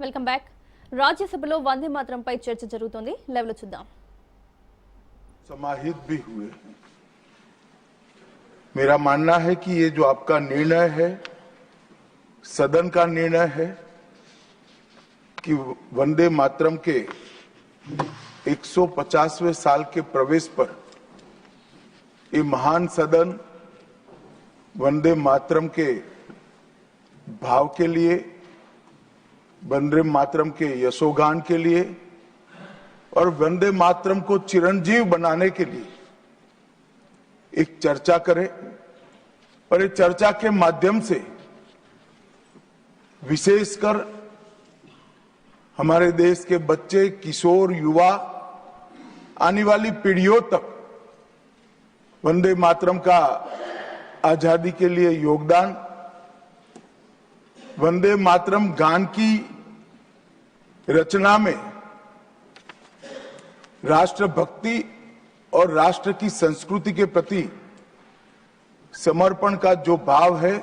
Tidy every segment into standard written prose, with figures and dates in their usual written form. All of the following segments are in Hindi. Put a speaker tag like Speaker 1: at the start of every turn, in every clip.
Speaker 1: Welcome back. రాజ్యసభలో వందే మాతరంపై చర్చ జరుగుతోంది. లైవ్ లో చూద్దాం.
Speaker 2: समाहित भी हुए हैं। मेरा मानना है कि ये जो आपका निर्णय है, सदन का निर्णय है कि वंदे मातरम के 150वें साल के प्रवेश पर ये महान सदन वंदे मातरम के भाव के लिए, वंदे मातरम के यशोगान के लिए और वंदे मातरम को चिरंजीव बनाने के लिए एक चर्चा करें और इस चर्चा के माध्यम से विशेषकर हमारे देश के बच्चे, किशोर, युवा, आने वाली पीढ़ियों तक वंदे मातरम का आजादी के लिए योगदान, वंदे मातरम गान की रचना में राष्ट्रभक्ति और राष्ट्र की संस्कृति के प्रति समर्पण का जो भाव है,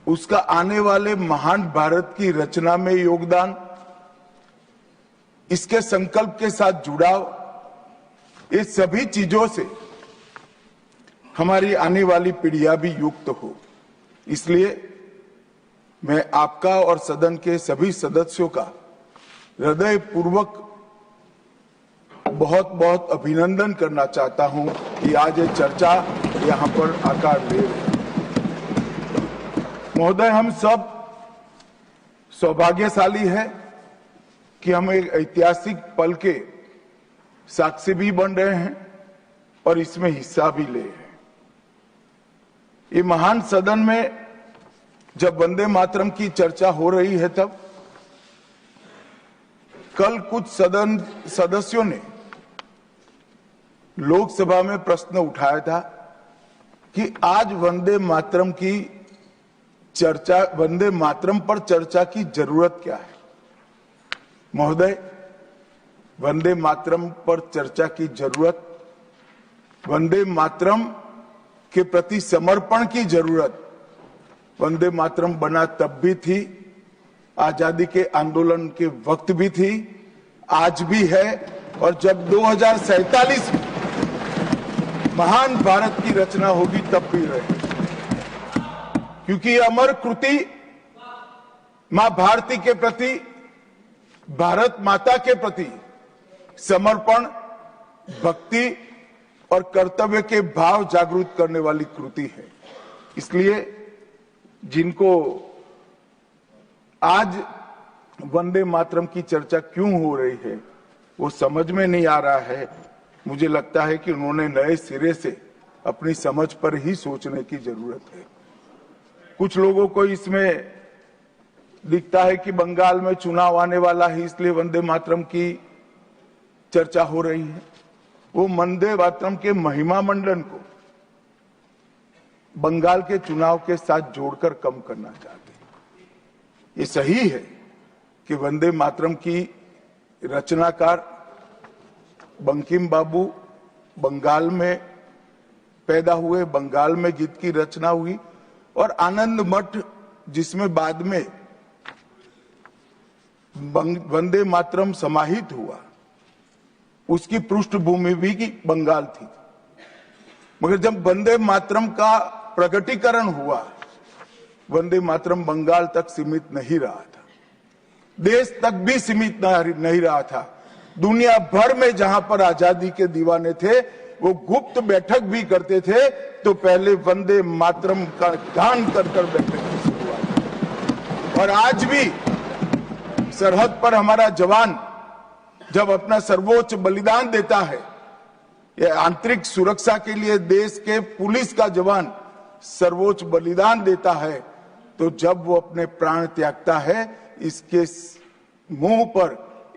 Speaker 2: उसका आने वाले महान भारत की रचना में योगदान, इसके संकल्प के साथ जुड़ाव, ये सभी चीजों से हमारी आने वाली पीढ़ियां भी युक्त हो। इसलिए मैं आपका और सदन के सभी सदस्यों का हृदयपूर्वक बहुत बहुत अभिनंदन करना चाहता हूं कि आज ये चर्चा यहां पर आकार ले रही है। महोदय, हम सब सौभाग्यशाली है कि हम एक ऐतिहासिक पल के साक्षी भी बन रहे हैं और इसमें हिस्सा भी ले रहे हैं। ये महान सदन में जब वंदे मातरम की चर्चा हो रही है, तब कल कुछ सदन सदस्यों ने लोकसभा में प्रश्न उठाया था कि आज वंदे मातरम की चर्चा, वंदे मातरम पर चर्चा की जरूरत क्या है। महोदय, वंदे मातरम पर चर्चा की जरूरत, वंदे मातरम के प्रति समर्पण की जरूरत वंदे मातरम बना तब भी थी, आजादी के आंदोलन के वक्त भी थी, आज भी है और जब 2047 में महान भारत की रचना होगी तब भी रहे। क्योंकि अमर कृति मां भारती के प्रति, भारत माता के प्रति समर्पण, भक्ति और कर्तव्य के भाव जागृत करने वाली कृति है। इसलिए जिनको आज वंदे मातरम की चर्चा क्यों हो रही है वो समझ में नहीं आ रहा है। मुझे लगता है कि उन्होंने नए सिरे से अपनी समझ पर ही सोचने की जरूरत है। कुछ लोगों को इसमें दिखता है कि बंगाल में चुनाव आने वाला है, इसलिए वंदे मातरम की चर्चा हो रही है। वो वंदे मातरम के महिमा मंडन को बंगाल के चुनाव के साथ जोड़कर कम करना चाहते हैं। ये सही है कि वंदे मातरम की रचनाकार बंकिम बाबू बंगाल में पैदा हुए, बंगाल में गीत की रचना हुई और आनंद मठ जिसमें बाद में वंदे मातरम समाहित हुआ, उसकी पृष्ठभूमि भी की बंगाल थी। मगर जब वंदे मातरम का प्रकटीकरण हुआ, वंदे मातरम बंगाल तक सीमित नहीं रहा था, देश तक भी सीमित नहीं रहा था। दुनिया भर में जहां पर आजादी के दीवाने थे वो गुप्त बैठक भी करते थे तो पहले वंदे मातरम का गान कर कर बैठक की शुरुआत। और आज भी सरहद पर हमारा जवान जब अपना सर्वोच्च बलिदान देता है, ये आंतरिक सुरक्षा के लिए देश के पुलिस का जवान सर्वोच्च बलिदान देता है, तो जब वो अपने प्राण त्यागता है, इसके मुंह पर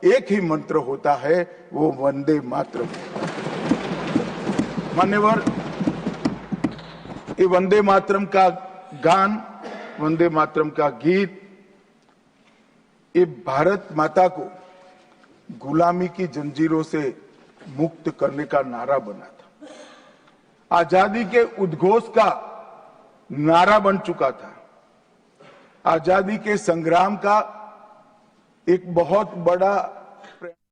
Speaker 2: एक ही मंत्र होता है, वो वंदे मातरम। मान्यवर, ये वंदे मातरम का गान, वंदे मातरम का गीत, ये भारत माता को गुलामी की जंजीरों से मुक्त करने का नारा बना था, आजादी के उद्घोष का नारा बन चुका था, आजादी के संग्राम का एक बहुत बड़ा